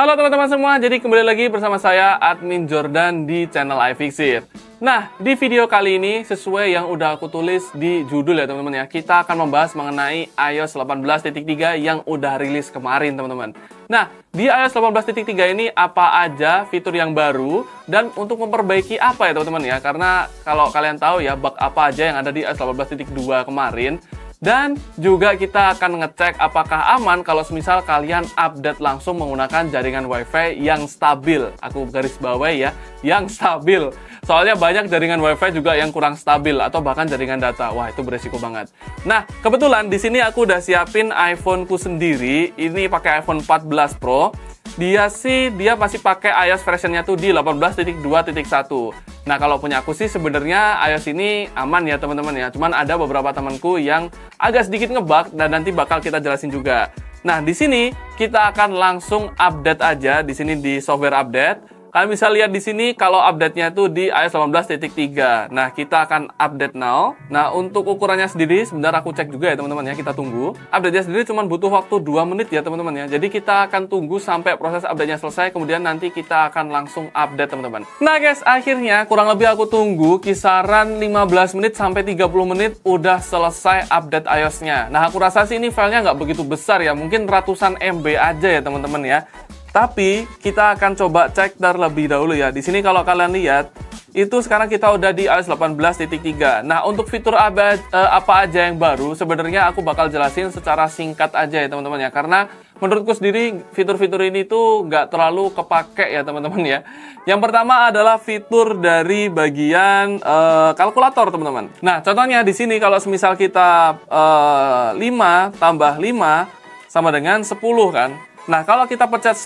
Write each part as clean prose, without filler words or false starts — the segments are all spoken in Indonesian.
Halo teman-teman semua, jadi kembali lagi bersama saya Admin Jordan di channel iFixit. Nah, di video kali ini sesuai yang udah aku tulis di judul ya teman-teman ya, kita akan membahas mengenai iOS 18.3 yang udah rilis kemarin teman-teman. Nah, di iOS 18.3 ini apa aja fitur yang baru dan untuk memperbaiki apa ya teman-teman ya, karena kalau kalian tahu ya bug apa aja yang ada di iOS 18.2 kemarin. Dan juga kita akan ngecek apakah aman kalau semisal kalian update langsung menggunakan jaringan WiFi yang stabil. Aku garis bawahi ya, yang stabil. Soalnya banyak jaringan WiFi juga yang kurang stabil atau bahkan jaringan data. Wah, itu beresiko banget. Nah, kebetulan di sini aku udah siapin iPhone-ku sendiri. Ini pakai iPhone 14 Pro. Dia masih pakai iOS versionnya tuh di 18.2.1. Nah, kalau punya aku sih sebenarnya iOS ini aman ya teman-teman ya. Cuman ada beberapa temanku yang agak sedikit ngebug dan nanti bakal kita jelasin juga. Nah, di sini kita akan langsung update aja di sini di software update. Kalian bisa lihat di sini kalau update-nya itu di iOS 18.3. Nah, kita akan update now. Nah, untuk ukurannya sendiri, sebentar aku cek juga ya teman-teman ya, kita tunggu. Update-nya sendiri cuma butuh waktu 2 menit ya teman-teman ya. Jadi kita akan tunggu sampai proses update-nya selesai, kemudian nanti kita akan langsung update teman-teman. Nah guys, akhirnya kurang lebih aku tunggu kisaran 15 menit sampai 30 menit udah selesai update iOS-nya. Nah, aku rasa sih ini filenya nggak begitu besar ya, mungkin ratusan MB aja ya teman-teman ya. Tapi kita akan coba cek terlebih dahulu ya. Di sini kalau kalian lihat, itu sekarang kita udah di iOS 18.3. Nah, untuk fitur apa aja yang baru, sebenarnya aku bakal jelasin secara singkat aja ya teman-teman ya. Karena menurutku sendiri fitur-fitur ini tuh nggak terlalu kepake ya teman-teman ya. Yang pertama adalah fitur dari bagian kalkulator teman-teman. Nah, contohnya di sini kalau semisal kita 5 tambah 5 sama dengan 10 kan. Nah, kalau kita pencet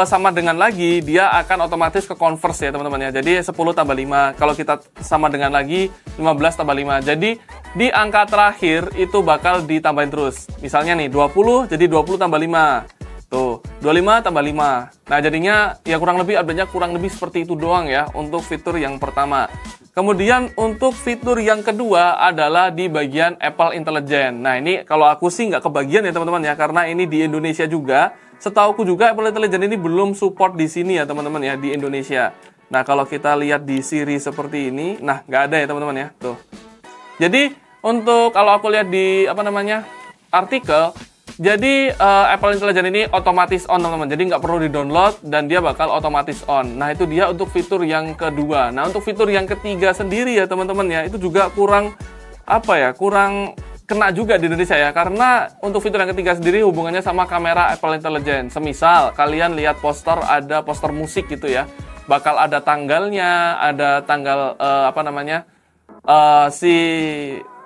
sama dengan lagi, dia akan otomatis ke converse ya teman-teman ya. Jadi 10 tambah 5. Kalau kita sama dengan lagi, 15 tambah 5. Jadi di angka terakhir itu bakal ditambahin terus. Misalnya nih 20, jadi 20 tambah 5. Tuh, 25 tambah 5. Nah, jadinya ya kurang lebih update-nya kurang lebih seperti itu doang ya untuk fitur yang pertama. Kemudian untuk fitur yang kedua adalah di bagian Apple Intelligence. Nah, ini kalau aku sih nggak kebagian ya teman-teman ya, karena ini di Indonesia juga. Setauku juga Apple Intelligence ini belum support di sini ya teman-teman ya, di Indonesia. Nah, kalau kita lihat di Siri seperti ini, nah nggak ada ya teman-teman ya, tuh. Jadi untuk kalau aku lihat di artikel, jadi Apple Intelligence ini otomatis on teman-teman, jadi nggak perlu di-download dan dia bakal otomatis on. Nah, itu dia untuk fitur yang kedua. Nah, untuk fitur yang ketiga sendiri ya teman-teman ya, itu juga kurang kena juga di Indonesia ya, karena untuk fitur yang ketiga sendiri hubungannya sama kamera Apple Intelligence. Semisal kalian lihat ada poster musik gitu ya, bakal ada tanggalnya, ada tanggal si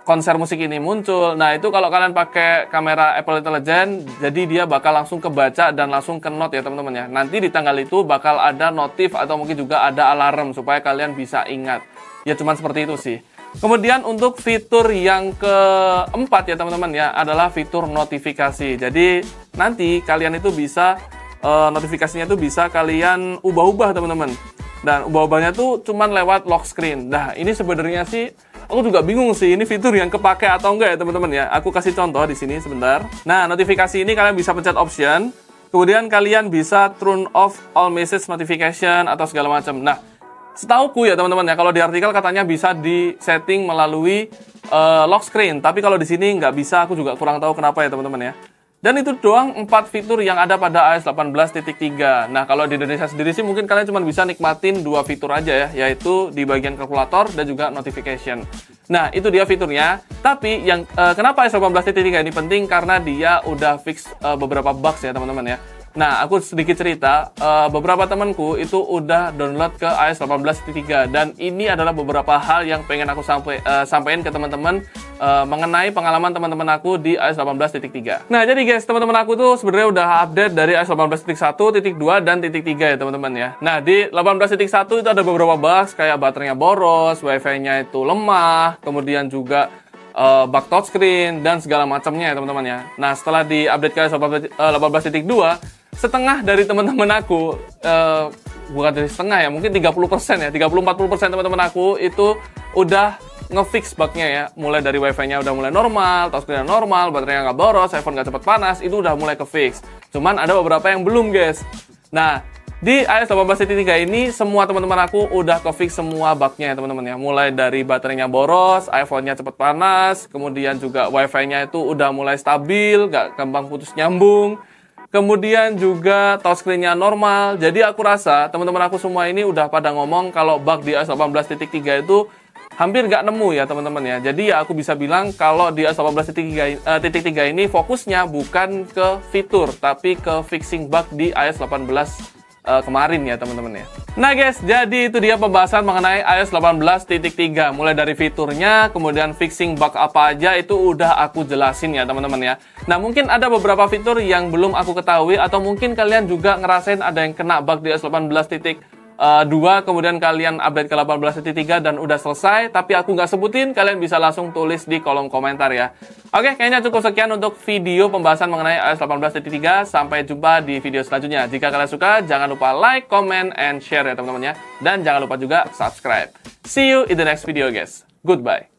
konser musik ini muncul. Nah, itu kalau kalian pakai kamera Apple Intelligence, jadi dia bakal langsung kebaca dan langsung ke note ya teman-teman ya. Nanti di tanggal itu bakal ada notif atau mungkin juga ada alarm supaya kalian bisa ingat. Ya cuman seperti itu sih. Kemudian untuk fitur yang keempat ya teman-teman ya, adalah fitur notifikasi. Jadi nanti kalian itu bisa notifikasinya itu bisa kalian ubah-ubah teman-teman. Dan ubah-ubahnya tuh cuman lewat lock screen. Nah, ini sebenarnya sih aku juga bingung sih, ini fitur yang kepake atau enggak ya teman-teman ya. Aku kasih contoh di sini sebentar. Nah, notifikasi ini kalian bisa pencet option, kemudian kalian bisa turn off all message notification atau segala macam. Nah, setauku ya teman-teman ya, kalau di artikel katanya bisa di setting melalui lock screen, tapi kalau di sini nggak bisa, aku juga kurang tahu kenapa ya teman-teman ya. Dan itu doang 4 fitur yang ada pada iOS 18.3. Nah, kalau di Indonesia sendiri sih mungkin kalian cuma bisa nikmatin 2 fitur aja ya, yaitu di bagian kalkulator dan juga notification. Nah, itu dia fiturnya. Tapi yang kenapa iOS 18.3 ini penting, karena dia udah fix beberapa bugs ya teman-teman ya. Nah, aku sedikit cerita, beberapa temanku itu udah download ke iOS 18.3 dan ini adalah beberapa hal yang pengen aku sampaikan ke teman-teman mengenai pengalaman teman-teman aku di iOS 18.3. Nah, jadi guys, teman-teman aku tuh sebenarnya udah update dari iOS 18.1, titik 2 dan titik 3 ya teman-teman ya. Nah, di 18.1 itu ada beberapa bugs kayak baterainya boros, wifi-nya itu lemah, kemudian juga bug touchscreen dan segala macamnya ya teman-teman ya. Nah, setelah di update ke iOS 18.2, setengah dari teman-teman aku, bukan dari setengah ya, mungkin 30% ya, 30-40% teman-teman aku itu udah nge-fix bugnya ya. Mulai dari wifi-nya udah mulai normal, touchscreen normal, baterainya nggak boros, iPhone nggak cepet panas, itu udah mulai ke-fix. Cuman ada beberapa yang belum guys. Nah, di iOS 18.3 ini semua teman-teman aku udah ke-fix semua bugnya ya teman-teman ya. Mulai dari baterainya boros, iPhone-nya cepet panas, kemudian juga WiFi-nya itu udah mulai stabil, gak gampang putus nyambung. Kemudian juga touchscreen-nya normal. Jadi aku rasa teman-teman aku semua ini udah pada ngomong kalau bug di iOS 18.3 itu hampir nggak nemu ya teman-teman ya. Jadi ya aku bisa bilang kalau di iOS 18.3 ini fokusnya bukan ke fitur, tapi ke fixing bug di iOS 18 kemarin ya teman-teman ya. Nah guys, jadi itu dia pembahasan mengenai iOS 18.3. Mulai dari fiturnya, kemudian fixing bug apa aja itu udah aku jelasin ya teman-teman ya. Nah mungkin ada beberapa fitur yang belum aku ketahui, atau mungkin kalian juga ngerasain ada yang kena bug di iOS 18.2, kemudian kalian update ke 18.3 dan udah selesai, tapi aku nggak sebutin, kalian bisa langsung tulis di kolom komentar ya. Oke, kayaknya cukup sekian untuk video pembahasan mengenai iOS 18.3. Sampai jumpa di video selanjutnya. Jika kalian suka, jangan lupa like, comment, and share ya teman-teman ya. Dan jangan lupa juga subscribe. See you in the next video guys. Goodbye.